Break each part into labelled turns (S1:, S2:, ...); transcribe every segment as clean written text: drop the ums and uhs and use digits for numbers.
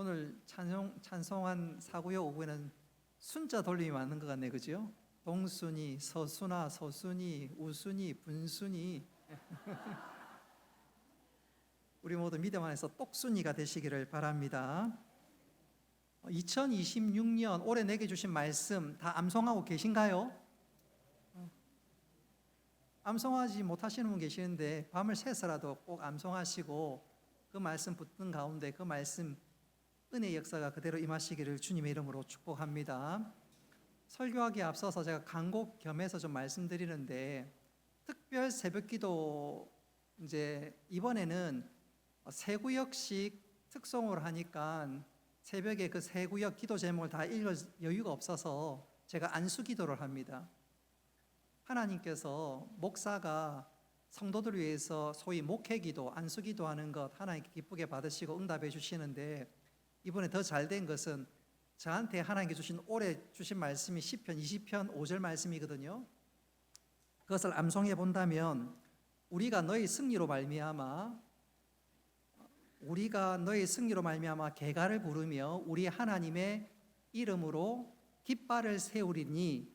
S1: 오늘 찬송한 사구요 오구에는 순자 돌림이 맞는 것 같네, 그죠? 동순이, 서순아, 서순이, 우순이, 분순이. 우리 모두 믿음 안에서 똑순이가 되시기를 바랍니다. 2026년 올해 내게 주신 말씀 다 암송하고 계신가요? 암송하지 못하시는 분 계시는데 밤을 새서라도 꼭 암송하시고 그 말씀 붙는 가운데 그 말씀 은혜의 역사가 그대로 임하시기를 주님의 이름으로 축복합니다. 설교하기에 앞서서 제가 간곡 겸해서 좀 말씀드리는데, 특별 새벽기도 이제 이번에는 세 구역씩 특송을 하니까 새벽에 그 세 구역 기도 제목을 다 읽을 여유가 없어서 제가 안수기도를 합니다. 하나님께서 목사가 성도들 위해서 소위 목회기도, 안수기도 하는 것 하나님께 기쁘게 받으시고 응답해 주시는데, 이번에 더 잘된 것은 저한테 하나님께 주신 올해 주신 말씀이 시편 20편 5절 말씀이거든요. 그것을 암송해 본다면 우리가 너의 승리로 말미암아 개가를 부르며 우리 하나님의 이름으로 깃발을 세우리니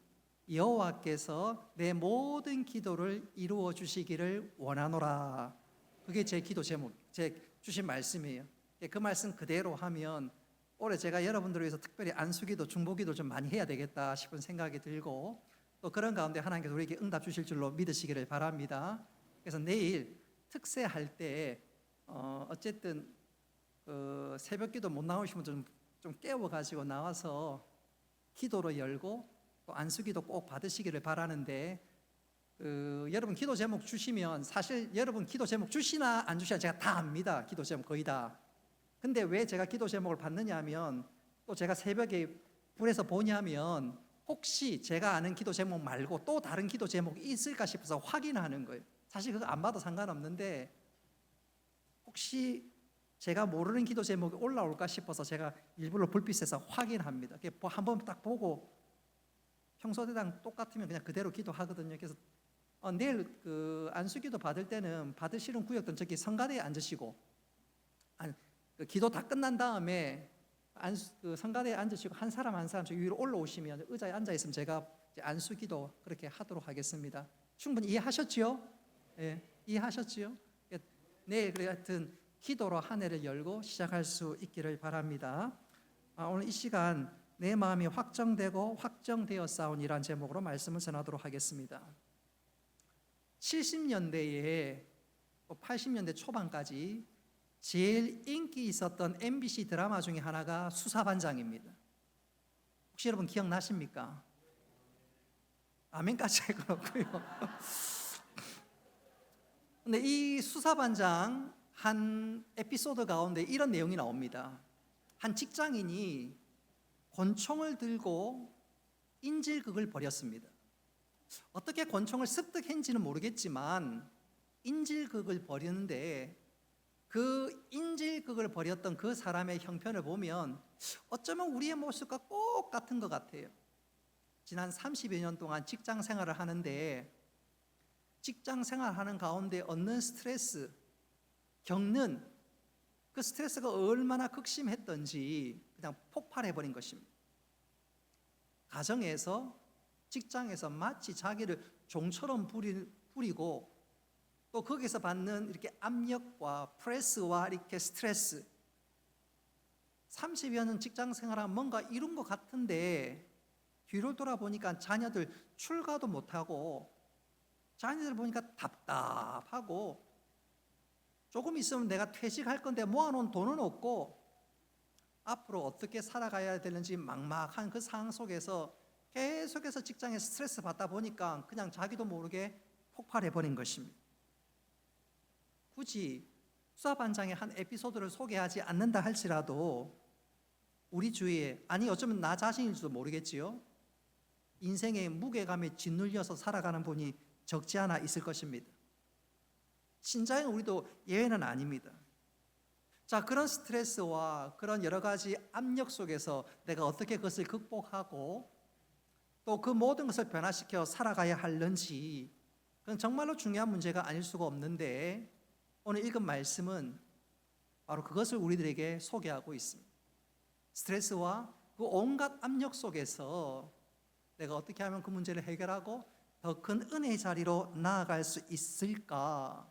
S1: 여호와께서 내 모든 기도를 이루어 주시기를 원하노라. 그게 제 기도 제목, 제 주신 말씀이에요. 그 말씀 그대로 하면 올해 제가 여러분들을 위해서 특별히 안수기도, 중보기도 좀 많이 해야 되겠다 싶은 생각이 들고, 또 그런 가운데 하나님께서 우리에게 응답 주실 줄로 믿으시기를 바랍니다. 그래서 내일 특세할 때 어쨌든 새벽기도 못 나오시면 좀 깨워가지고 나와서 기도로 열고 또 안수기도 꼭 받으시기를 바라는데, 여러분 기도 제목 주시면 사실 여러분 기도 제목 주시나 안 주시나 제가 다 압니다. 기도 제목 거의 다. 근데 왜 제가 기도 제목을 받느냐 하면, 또 제가 새벽에 불에서 보냐면 혹시 제가 아는 기도 제목 말고 또 다른 기도 제목이 있을까 싶어서 확인하는 거예요. 사실 그거 안 봐도 상관없는데 혹시 제가 모르는 기도 제목이 올라올까 싶어서 제가 일부러 불빛에서 확인합니다. 한번 딱 보고 평소 때랑 똑같으면 그냥 그대로 기도하거든요. 그래서 내일 안수기도 받을 때는 받으시는 구역들은 저기 성가대에 앉으시고, 기도 다 끝난 다음에 성가대에 앉으시고 한 사람 한 사람 저 위로 올라오시면 의자에 앉아 있으면 제가 안수기도 그렇게 하도록 하겠습니다. 충분히 이해하셨지요? 예, 이해하셨지요? 내일 그래 하여튼 기도로 한 해를 열고 시작할 수 있기를 바랍니다. 오늘 이 시간 내 마음이 확정되고 확정되었사오니라는 제목으로 말씀을 전하도록 하겠습니다. 70년대에 80년대 초반까지 제일 인기 있었던 MBC 드라마 중에 하나가 수사반장입니다. 혹시 여러분 기억나십니까? 아멘까지 할 건 없고요. 근데 이 수사반장 한 에피소드 가운데 이런 내용이 나옵니다. 한 직장인이 권총을 들고 인질극을 벌였습니다. 어떻게 권총을 습득했는지는 모르겠지만 인질극을 벌이는데, 그 인질극을 벌였던 그 사람의 형편을 보면 어쩌면 우리의 모습과 꼭 같은 것 같아요. 지난 30여 년 동안 직장 생활을 하는데, 직장 생활하는 가운데 얻는 스트레스, 겪는 그 스트레스가 얼마나 극심했던지 그냥 폭발해버린 것입니다. 가정에서, 직장에서 마치 자기를 종처럼 부리고, 또 거기서 받는 이렇게 압력과 프레스와 이렇게 스트레스, 30여 년 직장 생활하면 뭔가 이룬 것 같은데 뒤로 돌아보니까 자녀들 출가도 못하고, 자녀들 보니까 답답하고, 조금 있으면 내가 퇴직할 건데 모아놓은 돈은 없고 앞으로 어떻게 살아가야 되는지 막막한 그 상황 속에서 계속해서 직장에 스트레스 받다 보니까 그냥 자기도 모르게 폭발해버린 것입니다. 굳이 수사반장의 한 에피소드를 소개하지 않는다 할지라도 우리 주위에, 아니 어쩌면 나 자신일지도 모르겠지요, 인생의 무게감에 짓눌려서 살아가는 분이 적지 않아 있을 것입니다. 신자인 우리도 예외는 아닙니다. 자, 그런 스트레스와 그런 여러 가지 압력 속에서 내가 어떻게 그것을 극복하고 또 그 모든 것을 변화시켜 살아가야 하는지, 그건 정말로 중요한 문제가 아닐 수가 없는데, 오늘 읽은 말씀은 바로 그것을 우리들에게 소개하고 있습니다. 스트레스와 그 온갖 압력 속에서 내가 어떻게 하면 그 문제를 해결하고 더 큰 은혜의 자리로 나아갈 수 있을까?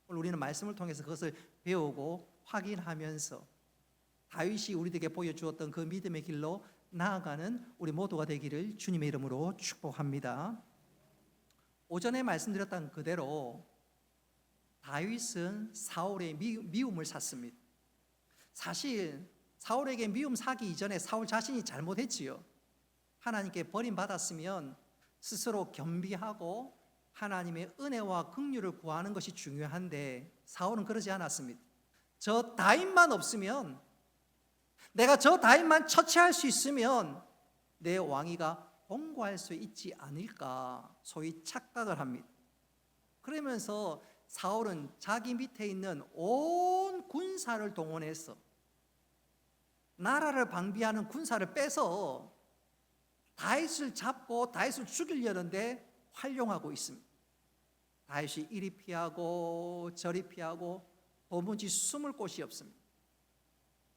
S1: 오늘 우리는 말씀을 통해서 그것을 배우고 확인하면서 다윗이 우리에게 보여주었던 그 믿음의 길로 나아가는 우리 모두가 되기를 주님의 이름으로 축복합니다. 오전에 말씀드렸던 그대로 다윗은 사울의 미움을 샀습니다. 사실 사울에게 미움 사기 이전에 사울 자신이 잘못했지요. 하나님께 버림받았으면 스스로 겸비하고 하나님의 은혜와 긍휼을 구하는 것이 중요한데 사울은 그러지 않았습니다. 저 다윗만 없으면, 내가 저 다윗만 처치할 수 있으면 내 왕위가 공고할 수 있지 않을까, 소위 착각을 합니다. 그러면서 사울은 자기 밑에 있는 온 군사를 동원해서 나라를 방비하는 군사를 빼서 다윗을 잡고 다윗을 죽이려는데 활용하고 있습니다. 다윗이 이리 피하고 저리 피하고 도무지 숨을 곳이 없습니다.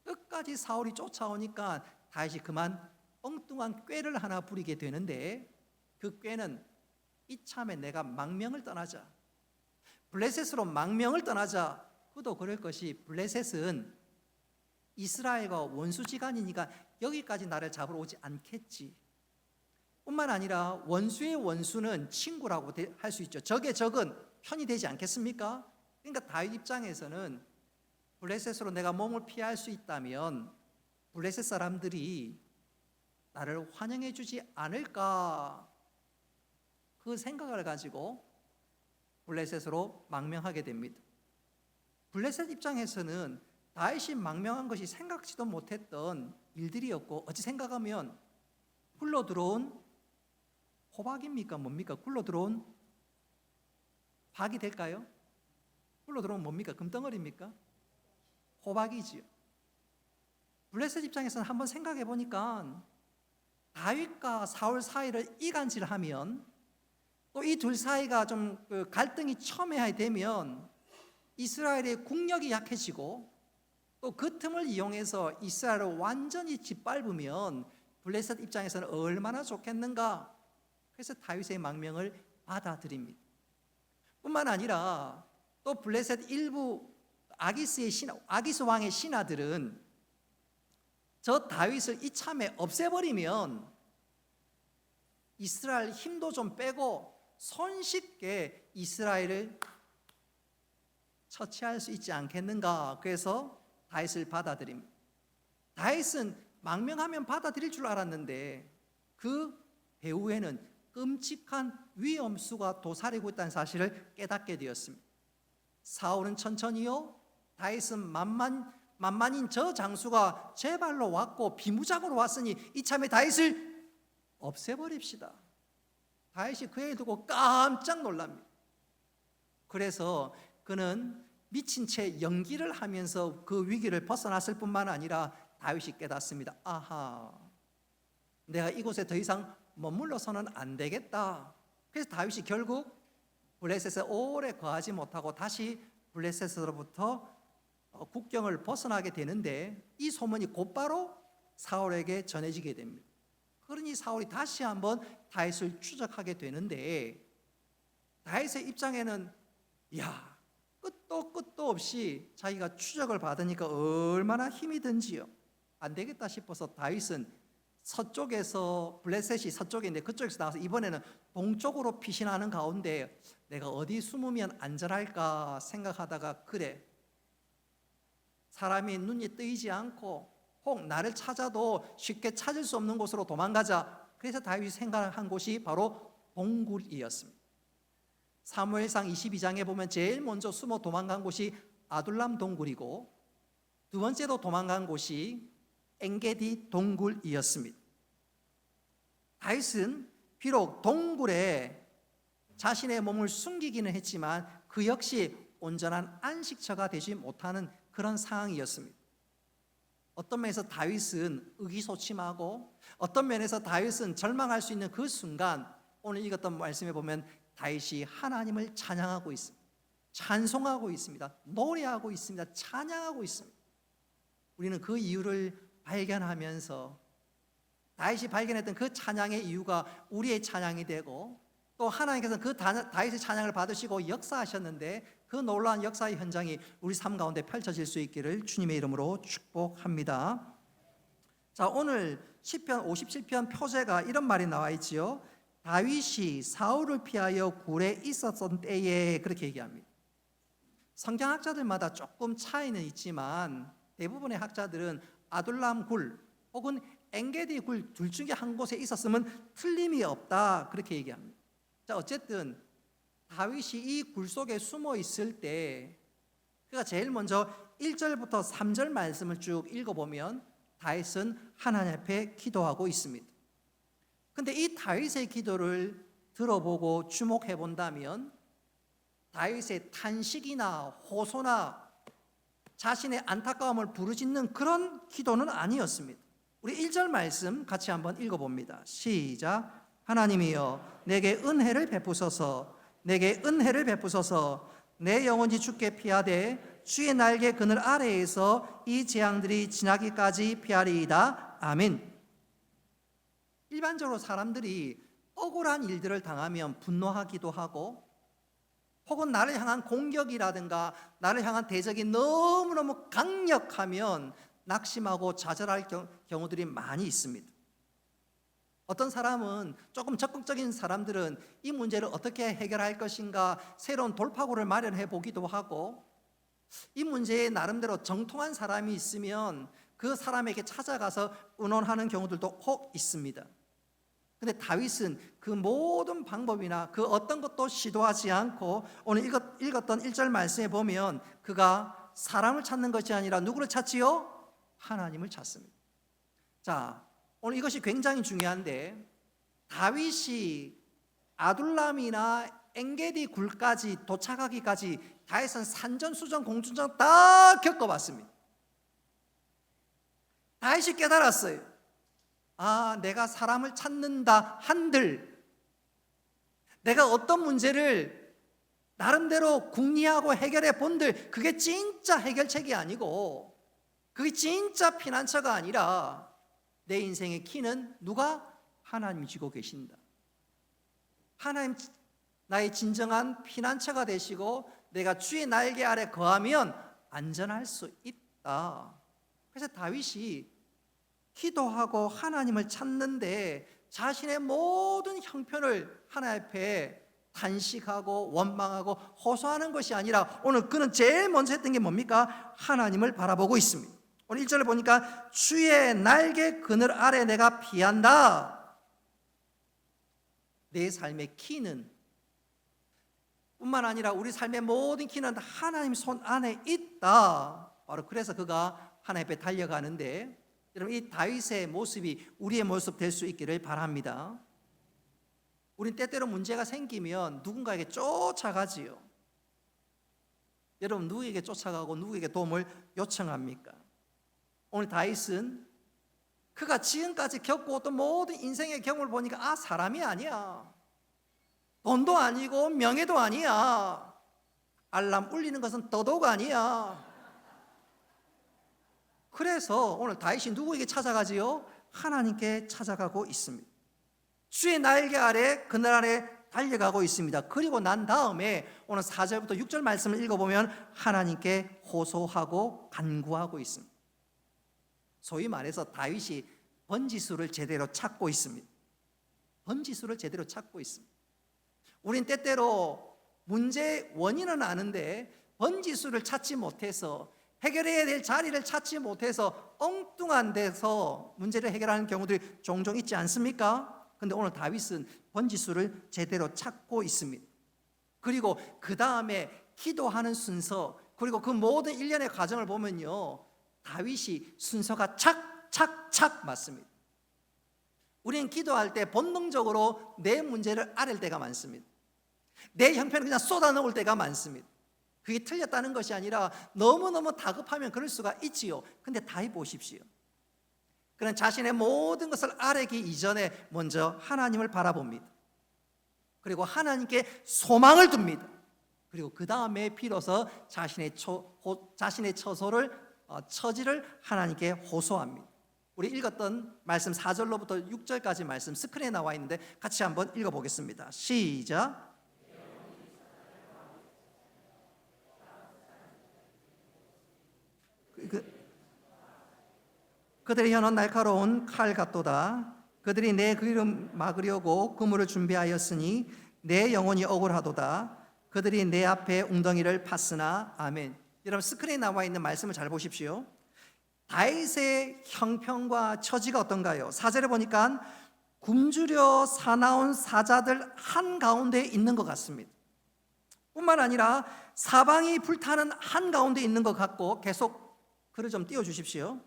S1: 끝까지 사울이 쫓아오니까 다윗이 그만 엉뚱한 꾀를 하나 부리게 되는데, 그 꾀는 이참에 내가 망명을 떠나자, 블레셋으로 망명을 떠나자. 그도 그럴 것이, 블레셋은 이스라엘과 원수지간이니까 여기까지 나를 잡으러 오지 않겠지. 뿐만 아니라 원수의 원수는 친구라고 할 수 있죠. 적의 적은 편이 되지 않겠습니까? 그러니까 다윗 입장에서는 블레셋으로 내가 몸을 피할 수 있다면 블레셋 사람들이 나를 환영해 주지 않을까, 그 생각을 가지고 블레셋으로 망명하게 됩니다. 블레셋 입장에서는 다윗이 망명한 것이 생각지도 못했던 일들이었고, 어찌 생각하면 굴러 들어온 호박입니까? 뭡니까? 굴러 들어온 박이 될까요? 굴러 들어온 뭡니까? 금덩어리입니까? 호박이지요. 블레셋 입장에서는 한번 생각해 보니까 다윗과 사울 사이를 이간질하면, 또 이 둘 사이가 좀 갈등이 첨예하게 되면 이스라엘의 국력이 약해지고, 또 그 틈을 이용해서 이스라엘을 완전히 짓밟으면 블레셋 입장에서는 얼마나 좋겠는가. 그래서 다윗의 망명을 받아들입니다. 뿐만 아니라 또 블레셋 일부 아기스 왕의 신하들은 저 다윗을 이참에 없애버리면 이스라엘 힘도 좀 빼고 손쉽게 이스라엘을 처치할 수 있지 않겠는가. 그래서 다윗을 받아들입니다. 다윗은 망명하면 받아들일 줄 알았는데 그 배후에는 끔찍한 위험수가 도사리고 있다는 사실을 깨닫게 되었습니다. 사울은 천천히요, 다윗은 만만인 저 장수가 제 발로 왔고 비무장으로 왔으니 이참에 다윗을 없애버립시다. 다윗이 그 애를 두고 깜짝 놀랍니다. 그래서 그는 미친 채 연기를 하면서 그 위기를 벗어났을 뿐만 아니라 다윗이 깨닫습니다. 아하, 내가 이곳에 더 이상 머물러서는 안 되겠다. 그래서 다윗이 결국 블레셋에 오래 거하지 못하고 다시 블레셋으로부터 국경을 벗어나게 되는데, 이 소문이 곧바로 사울에게 전해지게 됩니다. 그러니 사울이 다시 한번 다윗을 추적하게 되는데, 다윗의 입장에는 끝도 없이 자기가 추적을 받으니까 얼마나 힘이 든지요. 안 되겠다 싶어서 다윗은 서쪽에서, 블레셋이 서쪽인데 그쪽에서 나와서 이번에는 동쪽으로 피신하는 가운데 내가 어디 숨으면 안전할까 생각하다가, 그래, 사람이 눈이 뜨이지 않고 혹 나를 찾아도 쉽게 찾을 수 없는 곳으로 도망가자. 그래서 다윗이 생각한 곳이 바로 동굴이었습니다. 사무엘상 22장에 보면 제일 먼저 숨어 도망간 곳이 아둘람 동굴이고, 두 번째로 도망간 곳이 엔게디 동굴이었습니다. 다윗은 비록 동굴에 자신의 몸을 숨기기는 했지만 그 역시 온전한 안식처가 되지 못하는 그런 상황이었습니다. 어떤 면에서 다윗은 의기소침하고, 어떤 면에서 다윗은 절망할 수 있는 그 순간, 오늘 읽었던 말씀에 보면 다윗이 하나님을 찬양하고 있습니다. 찬송하고 있습니다. 노래하고 있습니다. 찬양하고 있습니다. 우리는 그 이유를 발견하면서 다윗이 발견했던 그 찬양의 이유가 우리의 찬양이 되고, 또 하나님께서는 그 다윗의 찬양을 받으시고 역사하셨는데 그 놀라운 역사의 현장이 우리 삶 가운데 펼쳐질 수 있기를 주님의 이름으로 축복합니다. 자, 오늘 시편 57편 표제가 이런 말이 나와 있지요. 다윗이 사울을 피하여 굴에 있었던 때에, 그렇게 얘기합니다. 성경학자들마다 조금 차이는 있지만 대부분의 학자들은 아둘람 굴 혹은 엔게디 굴 둘 중에 한 곳에 있었으면 틀림이 없다, 그렇게 얘기합니다. 자, 어쨌든 다윗이 이 굴 속에 숨어 있을 때, 그가 제일 먼저 1절부터 3절 말씀을 쭉 읽어보면 다윗은 하나님 앞에 기도하고 있습니다. 근데 이 다윗의 기도를 들어보고 주목해 본다면 다윗의 탄식이나 호소나 자신의 안타까움을 부르짖는 그런 기도는 아니었습니다. 우리 1절 말씀 같이 한번 읽어봅니다. 시작. 하나님이여 내게 은혜를 베푸소서, 내게 은혜를 베푸소서. 내 영혼이 주께 피하되 주의 날개 그늘 아래에서 이 재앙들이 지나기까지 피하리이다. 아멘. 일반적으로 사람들이 억울한 일들을 당하면 분노하기도 하고, 혹은 나를 향한 공격이라든가 나를 향한 대적이 너무너무 강력하면 낙심하고 좌절할 경우들이 많이 있습니다. 어떤 사람은, 조금 적극적인 사람들은 이 문제를 어떻게 해결할 것인가 새로운 돌파구를 마련해 보기도 하고, 이 문제에 나름대로 정통한 사람이 있으면 그 사람에게 찾아가서 의논하는 경우들도 혹 있습니다. 근데 다윗은 그 모든 방법이나 그 어떤 것도 시도하지 않고 오늘 읽었던 1절 말씀에 보면 그가 사람을 찾는 것이 아니라 누구를 찾지요? 하나님을 찾습니다. 자, 오늘 이것이 굉장히 중요한데, 다윗이 아둘람이나 엔게디 굴까지 도착하기까지 다윗은 산전수전 공중전 다 겪어봤습니다. 다윗이 깨달았어요. 아, 내가 사람을 찾는다 한들, 내가 어떤 문제를 나름대로 궁리하고 해결해 본들, 그게 진짜 해결책이 아니고 그게 진짜 피난처가 아니라 내 인생의 키는 누가? 하나님이 쥐고 계신다. 하나님 나의 진정한 피난처가 되시고 내가 주의 날개 아래 거하면 안전할 수 있다. 그래서 다윗이 기도하고 하나님을 찾는데 자신의 모든 형편을 하나님 앞에 탄식하고 원망하고 호소하는 것이 아니라 오늘 그는 제일 먼저 했던 게 뭡니까? 하나님을 바라보고 있습니다. 오늘 1절을 보니까 주의 날개 그늘 아래 내가 피한다. 내 삶의 키는, 뿐만 아니라 우리 삶의 모든 키는 하나님 손 안에 있다. 바로 그래서 그가 하나님 앞에 달려가는데, 여러분 이 다윗의 모습이 우리의 모습 될 수 있기를 바랍니다. 우린 때때로 문제가 생기면 누군가에게 쫓아가지요. 여러분 누구에게 쫓아가고 누구에게 도움을 요청합니까? 오늘 다윗은 그가 지금까지 겪어왔던 모든 인생의 경험을 보니까 아, 사람이 아니야. 돈도 아니고 명예도 아니야. 알람 울리는 것은 더더욱 아니야. 그래서 오늘 다윗이 누구에게 찾아가지요? 하나님께 찾아가고 있습니다. 주의 날개 아래 그늘 아래 달려가고 있습니다. 그리고 난 다음에 오늘 4절부터 6절 말씀을 읽어보면 하나님께 호소하고 간구하고 있습니다. 소위 말해서 다윗이 번지수를 제대로 찾고 있습니다. 번지수를 제대로 찾고 있습니다. 우린 때때로 문제의 원인은 아는데 번지수를 찾지 못해서, 해결해야 될 자리를 찾지 못해서 엉뚱한 데서 문제를 해결하는 경우들이 종종 있지 않습니까? 근데 오늘 다윗은 번지수를 제대로 찾고 있습니다. 그리고 그 다음에 기도하는 순서, 그리고 그 모든 일련의 과정을 보면요, 다윗이 순서가 착착착 맞습니다. 우리는 기도할 때 본능적으로 내 문제를 아릴 때가 많습니다. 내 형편을 그냥 쏟아놓을 때가 많습니다. 그게 틀렸다는 것이 아니라 너무너무 다급하면 그럴 수가 있지요. 근데 다윗 보십시오. 그는 자신의 모든 것을 아뢰기 이전에 먼저 하나님을 바라봅니다. 그리고 하나님께 소망을 둡니다. 그리고 그 다음에 비로소 자신의 처지를 하나님께 호소합니다. 우리 읽었던 말씀 4절로부터 6절까지 말씀 스크린에 나와 있는데 같이 한번 읽어보겠습니다. 시작. 그들의 혀는 날카로운 칼 같도다. 그들이 내 그리를 막으려고 그물을 준비하였으니 내 영혼이 억울하도다. 그들이 내 앞에 웅덩이를 팠으나. 아멘. 여러분 스크린에 나와 있는 말씀을 잘 보십시오. 다윗의 형편과 처지가 어떤가요? 4절에 보니까 굶주려 사나운 사자들 한가운데 있는 것 같습니다. 뿐만 아니라 사방이 불타는 한가운데 있는 것 같고, 계속 글을 좀 띄워주십시오.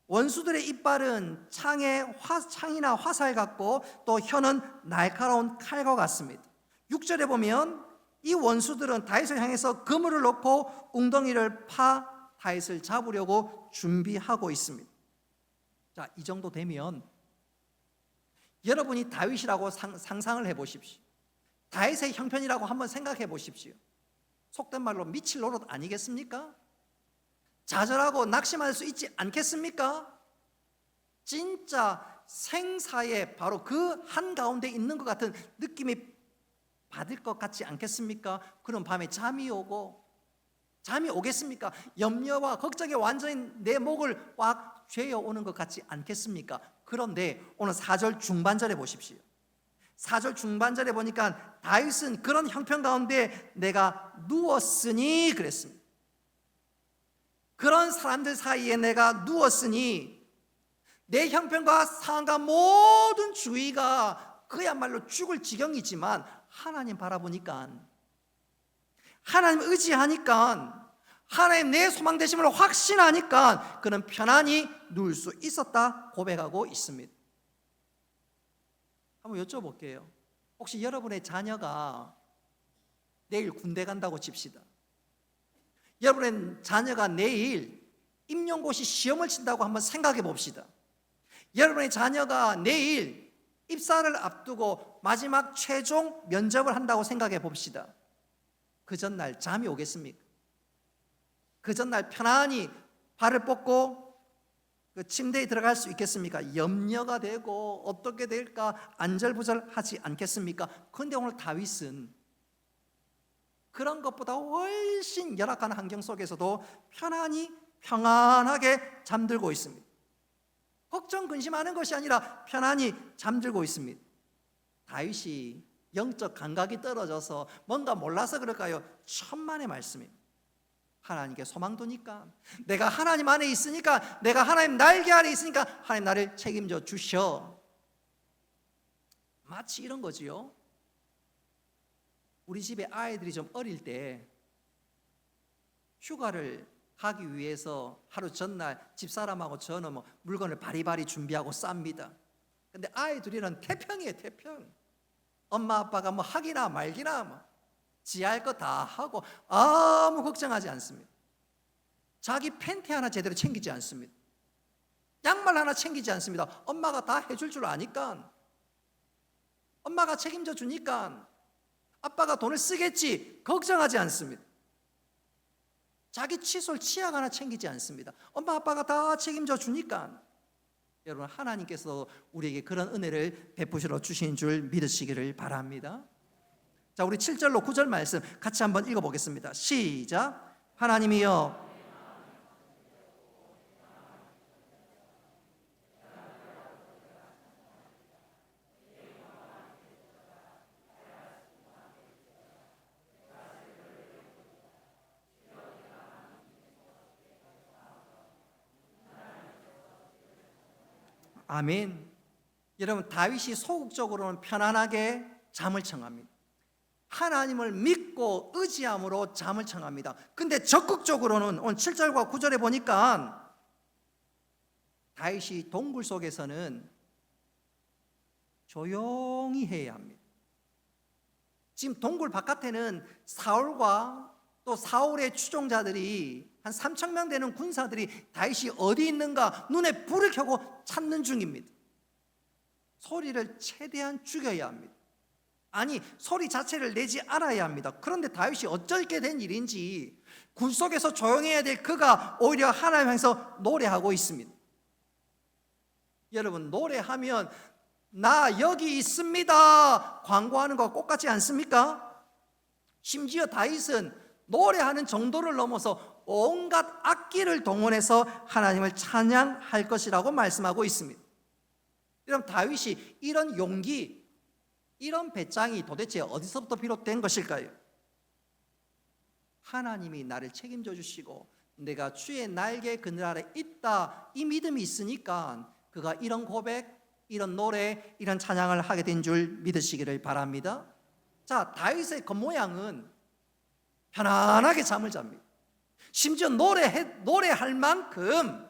S1: 원수들의 이빨은 창이나 화살 같고 또 혀는 날카로운 칼과 같습니다. 6절에 보면 이 원수들은 다윗을 향해서 그물을 놓고 웅덩이를 파 다윗을 잡으려고 준비하고 있습니다. 자, 이 정도 되면 여러분이 다윗이라고 상상을 해보십시오. 다윗의 형편이라고 한번 생각해 보십시오. 속된 말로 미칠 노릇 아니겠습니까? 좌절하고 낙심할 수 있지 않겠습니까? 진짜 생사의 바로 그 한가운데 있는 것 같은 느낌이 받을 것 같지 않겠습니까? 그럼 밤에 잠이 오겠습니까? 염려와 걱정에 완전히 내 목을 꽉 죄어오는 것 같지 않겠습니까? 그런데 오늘 4절 중반절에 보십시오. 4절 중반절에 보니까 다윗은 그런 형편 가운데 내가 누웠으니 그랬습니다. 그런 사람들 사이에 내가 누웠으니 내 형편과 상황과 모든 주위가 그야말로 죽을 지경이지만 하나님 바라보니까, 하나님 의지하니까, 하나님 내 소망 되심을 확신하니까 그는 편안히 누울 수 있었다 고백하고 있습니다. 한번 여쭤볼게요. 혹시 여러분의 자녀가 내일 군대 간다고 칩시다. 여러분의 자녀가 내일 임용고시 시험을 친다고 한번 생각해 봅시다. 여러분의 자녀가 내일 입사를 앞두고 마지막 최종 면접을 한다고 생각해 봅시다. 그 전날 잠이 오겠습니까? 그 전날 편안히 발을 뻗고 그 침대에 들어갈 수 있겠습니까? 염려가 되고 어떻게 될까 안절부절하지 않겠습니까? 그런데 오늘 다윗은 그런 것보다 훨씬 열악한 환경 속에서도 평안하게 잠들고 있습니다. 걱정 근심하는 것이 아니라 편안히 잠들고 있습니다. 다윗이 영적 감각이 떨어져서 뭔가 몰라서 그럴까요? 천만의 말씀입니다. 하나님께 소망 두니까, 내가 하나님 안에 있으니까, 내가 하나님 날개 아래 있으니까 하나님 나를 책임져 주셔. 마치 이런 거지요. 우리 집에 아이들이 좀 어릴 때 휴가를 가기 위해서 하루 전날 집사람하고 저는 물건을 바리바리 준비하고 쌉니다. 근데 아이들이는 태평이에요, 태평. 엄마 아빠가 하기나 말기나 지할 거 다 하고 아무 걱정하지 않습니다. 자기 팬티 하나 제대로 챙기지 않습니다. 양말 하나 챙기지 않습니다. 엄마가 다 해줄 줄 아니까, 엄마가 책임져 주니까 아빠가 돈을 쓰겠지 걱정하지 않습니다. 자기 칫솔 치약 하나 챙기지 않습니다. 엄마 아빠가 다 책임져 주니까. 여러분, 하나님께서 우리에게 그런 은혜를 베푸시러 주신 줄 믿으시기를 바랍니다. 자, 우리 7절로 9절 말씀 같이 한번 읽어보겠습니다. 시작. 하나님이여, 아멘. 여러분, 다윗이 소극적으로는 편안하게 잠을 청합니다. 하나님을 믿고 의지함으로 잠을 청합니다. 근데 적극적으로는 오늘 7절과 9절에 보니까 다윗이 동굴 속에서는 조용히 해야 합니다. 지금 동굴 바깥에는 사울과 또 사울의 추종자들이 한 3,000명 되는 군사들이 다윗이 어디 있는가 눈에 불을 켜고 찾는 중입니다. 소리를 최대한 죽여야 합니다. 아니, 소리 자체를 내지 않아야 합니다. 그런데 다윗이 어쩔게 된 일인지 굴 속에서 조용해야 될 그가 오히려 하나님 향해서 노래하고 있습니다. 여러분, 노래하면 나 여기 있습니다 광고하는 거 똑같지 않습니까? 심지어 다윗은 노래하는 정도를 넘어서 온갖 악기를 동원해서 하나님을 찬양할 것이라고 말씀하고 있습니다. 여러분, 다윗이 이런 용기, 이런 배짱이 도대체 어디서부터 비롯된 것일까요? 하나님이 나를 책임져 주시고 내가 주의 날개 그늘 아래 있다, 이 믿음이 있으니까 그가 이런 고백, 이런 노래, 이런 찬양을 하게 된 줄 믿으시기를 바랍니다. 자, 다윗의 겉모양은 편안하게 잠을 잡니다. 심지어 노래할 만큼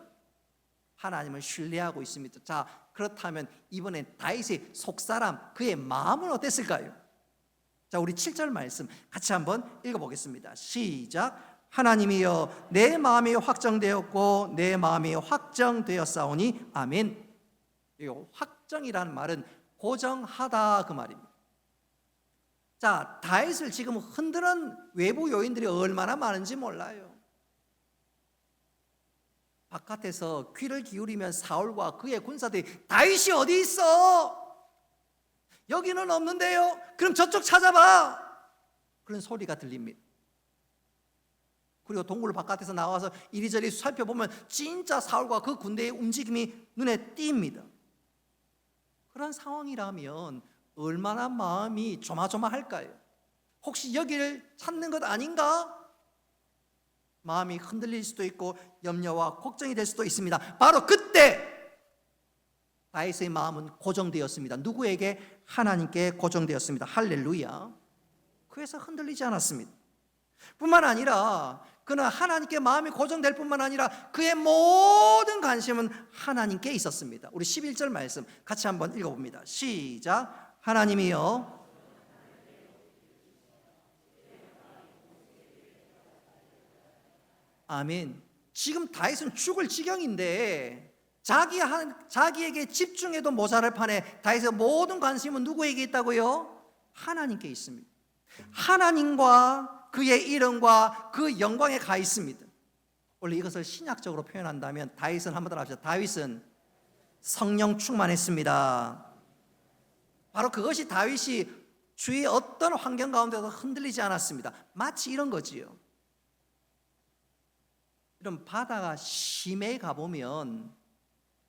S1: 하나님을 신뢰하고 있습니다. 자, 그렇다면 이번엔 다윗의 속사람, 그의 마음은 어땠을까요? 자, 우리 7절 말씀 같이 한번 읽어보겠습니다. 시작. 하나님이여 내 마음이 확정되었고 내 마음이 확정되었사오니 아멘. 이 확정이라는 말은 고정하다, 그 말입니다. 자, 다윗을 지금 흔드는 외부 요인들이 얼마나 많은지 몰라요. 바깥에서 귀를 기울이면 사울과 그의 군사들이 다윗이 어디 있어? 여기는 없는데요. 그럼 저쪽 찾아봐. 그런 소리가 들립니다. 그리고 동굴 바깥에서 나와서 이리저리 살펴보면 진짜 사울과 그 군대의 움직임이 눈에 띕니다. 그런 상황이라면 얼마나 마음이 조마조마할까요? 혹시 여기를 찾는 것 아닌가? 마음이 흔들릴 수도 있고 염려와 걱정이 될 수도 있습니다. 바로 그때 다윗의 마음은 고정되었습니다. 누구에게? 하나님께 고정되었습니다. 할렐루야. 그래서 흔들리지 않았습니다. 뿐만 아니라 그는 하나님께 마음이 고정될 뿐만 아니라 그의 모든 관심은 하나님께 있었습니다. 우리 11절 말씀 같이 한번 읽어봅니다. 시작. 하나님이여 아멘. 지금 다윗은 죽을 지경인데 자기에게 집중해도 모자랄 판에 다윗의 모든 관심은 누구에게 있다고요? 하나님께 있습니다. 하나님과 그의 이름과 그 영광에 가 있습니다. 원래 이것을 신약적으로 표현한다면 다윗은 한번 따라 합시다. 다윗은 성령 충만했습니다. 바로 그것이 다윗이 주위의 어떤 환경 가운데서 흔들리지 않았습니다. 마치 이런 거지요. 이런 바다가 심해 가보면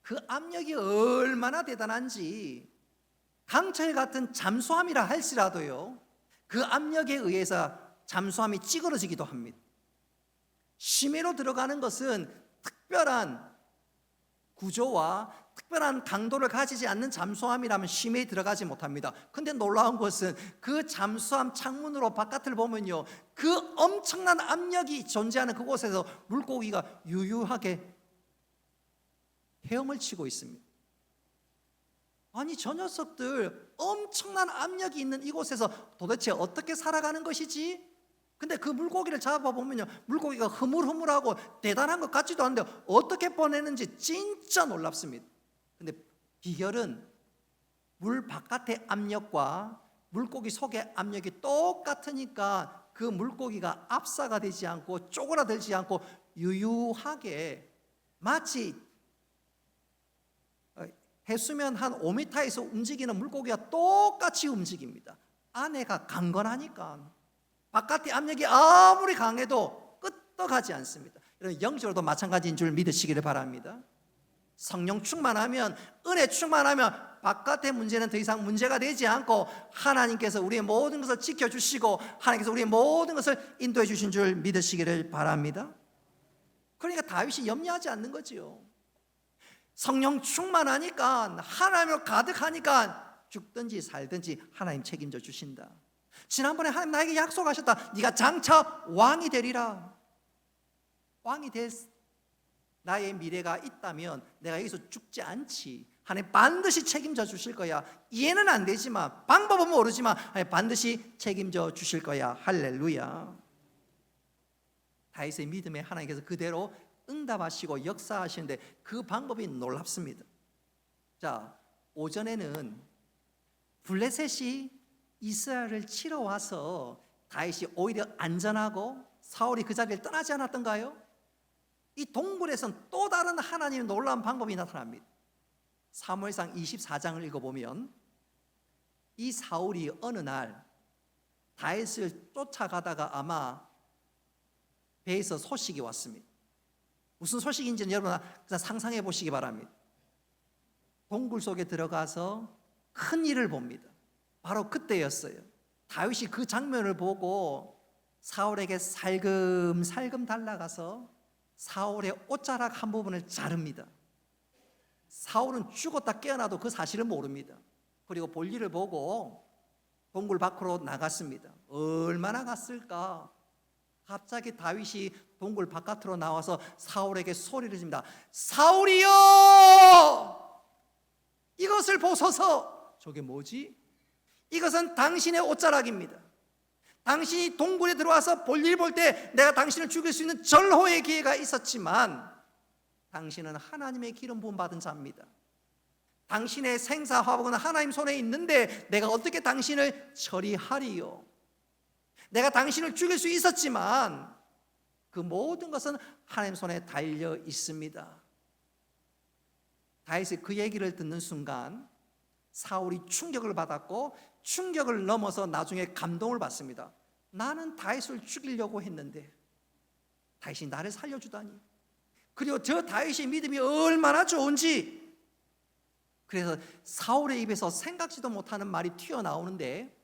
S1: 그 압력이 얼마나 대단한지 강철 같은 잠수함이라 할지라도요, 그 압력에 의해서 잠수함이 찌그러지기도 합니다. 심해로 들어가는 것은 특별한 구조와 특별한 강도를 가지지 않는 잠수함이라면 심해에 들어가지 못합니다. 근데 놀라운 것은 그 잠수함 창문으로 바깥을 보면요, 그 엄청난 압력이 존재하는 그곳에서 물고기가 유유하게 헤엄을 치고 있습니다. 아니, 저 녀석들 엄청난 압력이 있는 이곳에서 도대체 어떻게 살아가는 것이지? 근데 그 물고기를 잡아보면요, 물고기가 흐물흐물하고 대단한 것 같지도 않은데 어떻게 보내는지 진짜 놀랍습니다. 근데 비결은 물 바깥의 압력과 물고기 속의 압력이 똑같으니까 그 물고기가 압사가 되지 않고 쪼그라들지 않고 유유하게 마치 해수면 한 5m에서 움직이는 물고기가 똑같이 움직입니다. 안에가 강건하니까 바깥의 압력이 아무리 강해도 끄떡하지 않습니다. 영적으로도 마찬가지인 줄 믿으시기를 바랍니다. 성령 충만하면, 은혜 충만하면 바깥의 문제는 더 이상 문제가 되지 않고 하나님께서 우리의 모든 것을 지켜주시고 하나님께서 우리의 모든 것을 인도해 주신 줄 믿으시기를 바랍니다. 그러니까 다윗이 염려하지 않는 거지요. 성령 충만하니까, 하나님으로 가득하니까 죽든지 살든지 하나님 책임져 주신다. 지난번에 하나님 나에게 약속하셨다. 네가 장차 왕이 되리라. 왕이 될 나의 미래가 있다면 내가 여기서 죽지 않지. 하나님 반드시 책임져 주실 거야. 이해는 안 되지만, 방법은 모르지만 하나님 반드시 책임져 주실 거야. 할렐루야. 다윗의 믿음에 하나님께서 그대로 응답하시고 역사하시는데 그 방법이 놀랍습니다. 자, 오전에는 블레셋이 이스라엘을 치러 와서 다윗이 오히려 안전하고 사울이 그 자리를 떠나지 않았던가요? 이 동굴에선 또 다른 하나님의 놀라운 방법이 나타납니다. 사무엘상 24장을 읽어보면 이 사울이 어느 날 다윗을 쫓아가다가 아마 배에서 소식이 왔습니다. 무슨 소식인지는 여러분 그냥 상상해 보시기 바랍니다. 동굴 속에 들어가서 큰 일을 봅니다. 바로 그때였어요. 다윗이 그 장면을 보고 사울에게 살금살금 달려가서 사울의 옷자락 한 부분을 자릅니다. 사울은 죽었다 깨어나도 그 사실을 모릅니다. 그리고 볼일을 보고 동굴 밖으로 나갔습니다. 얼마나 갔을까? 갑자기 다윗이 동굴 바깥으로 나와서 사울에게 소리를 지릅니다. 사울이여! 이것을 보소서. 저게 뭐지? 이것은 당신의 옷자락입니다. 당신이 동굴에 들어와서 볼일 볼 때 내가 당신을 죽일 수 있는 절호의 기회가 있었지만 당신은 하나님의 기름 부음 받은 자입니다. 당신의 생사화복은 하나님 손에 있는데 내가 어떻게 당신을 처리하리요? 내가 당신을 죽일 수 있었지만 그 모든 것은 하나님 손에 달려 있습니다. 다윗이 그 얘기를 듣는 순간 사울이 충격을 받았고 충격을 넘어서 나중에 감동을 받습니다. 나는 다윗을 죽이려고 했는데 다윗이 나를 살려주다니. 그리고 저 다윗의 믿음이 얼마나 좋은지. 그래서 사울의 입에서 생각지도 못하는 말이 튀어나오는데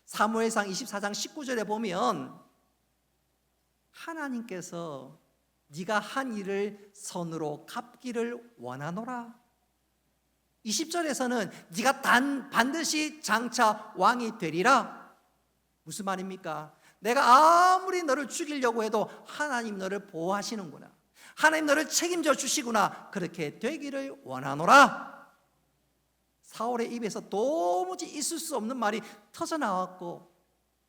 S1: 사무엘상 24장 19절에 보면 하나님께서 네가 한 일을 선으로 갚기를 원하노라. 20절에서는 네가 반드시 장차 왕이 되리라. 무슨 말입니까? 내가 아무리 너를 죽이려고 해도 하나님 너를 보호하시는구나. 하나님 너를 책임져 주시구나. 그렇게 되기를 원하노라. 사울의 입에서 도무지 있을 수 없는 말이 터져나왔고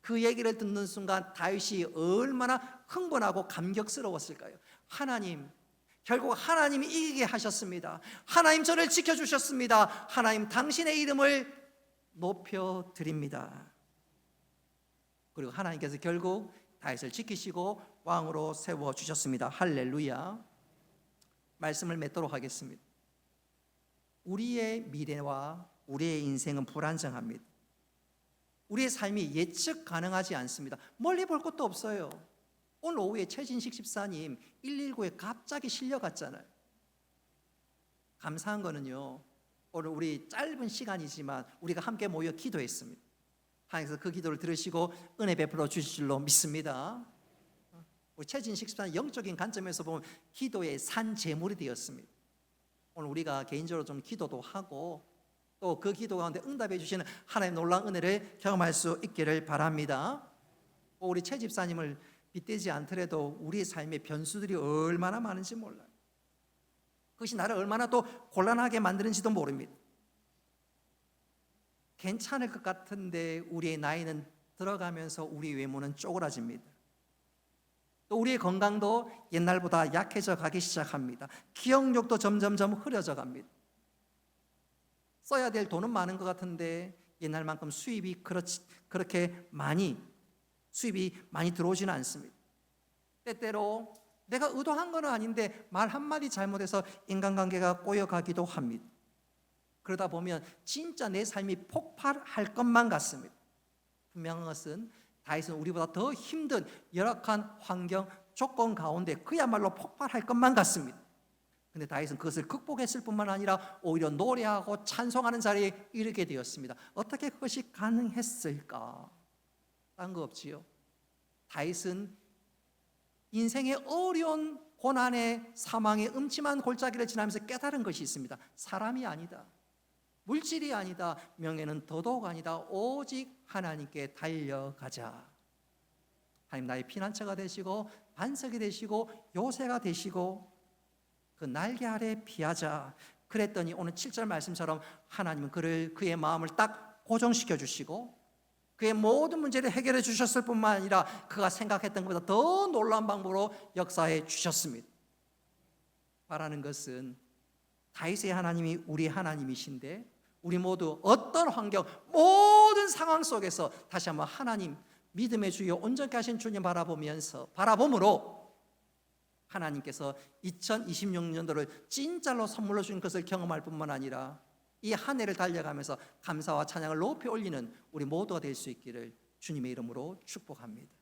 S1: 그 얘기를 듣는 순간 다윗이 얼마나 흥분하고 감격스러웠을까요? 하나님, 결국 하나님이 이기게 하셨습니다. 하나님 저를 지켜주셨습니다. 하나님 당신의 이름을 높여드립니다. 그리고 하나님께서 결국 다윗을 지키시고 왕으로 세워주셨습니다. 할렐루야. 말씀을 맺도록 하겠습니다. 우리의 미래와 우리의 인생은 불안정합니다. 우리의 삶이 예측 가능하지 않습니다. 멀리 볼 것도 없어요. 오늘 오후에 최진식 집사님 119에 갑자기 실려갔잖아요. 감사한 거는요, 오늘 우리 짧은 시간이지만 우리가 함께 모여 기도했습니다. 하나님께서 그 기도를 들으시고 은혜 베풀어 주실 줄로 믿습니다. 우리 최진식 집사님 영적인 관점에서 보면 기도의 산 제물이 되었습니다. 오늘 우리가 개인적으로 좀 기도도 하고 또 그 기도 가운데 응답해 주시는 하나님의 놀라운 은혜를 경험할 수 있기를 바랍니다. 우리 최 집사님을 빗대지 않더라도 우리의 삶의 변수들이 얼마나 많은지 몰라요. 그것이 나를 얼마나 또 곤란하게 만드는지도 모릅니다. 괜찮을 것 같은데 우리의 나이는 들어가면서 우리 외모는 쪼그라집니다. 또 우리의 건강도 옛날보다 약해져 가기 시작합니다. 기억력도 점점점 흐려져 갑니다. 써야 될 돈은 많은 것 같은데 옛날만큼 수입이 그렇게 수입이 많이 들어오지는 않습니다. 때때로 내가 의도한 건 아닌데 말 한마디 잘못해서 인간관계가 꼬여가기도 합니다. 그러다 보면 진짜 내 삶이 폭발할 것만 같습니다. 분명한 것은 다윗은 우리보다 더 힘든 열악한 환경, 조건 가운데 그야말로 폭발할 것만 같습니다. 근데 다윗은 그것을 극복했을 뿐만 아니라 오히려 노래하고 찬송하는 자리에 이르게 되었습니다. 어떻게 그것이 가능했을까? 딴 거 없지요. 다윗은 인생의 어려운 고난의 사망의 음침한 골짜기를 지나면서 깨달은 것이 있습니다. 사람이 아니다, 물질이 아니다, 명예는 더더욱 아니다, 오직 하나님께 달려가자. 하나님 나의 피난처가 되시고 반석이 되시고 요새가 되시고 그 날개 아래 피하자. 그랬더니 오늘 7절 말씀처럼 하나님은 그의 마음을 딱 고정시켜 주시고 그의 모든 문제를 해결해 주셨을 뿐만 아니라 그가 생각했던 것보다 더 놀라운 방법으로 역사해 주셨습니다. 바라는 것은 다윗의 하나님이 우리 하나님이신데 우리 모두 어떤 환경, 모든 상황 속에서 다시 한번 하나님, 믿음의 주여 온전케 하신 주님 바라봄으로 하나님께서 2026년도를 진짜로 선물로 주신 것을 경험할 뿐만 아니라 이 한 해를 달려가면서 감사와 찬양을 높이 올리는 우리 모두가 될 수 있기를 주님의 이름으로 축복합니다.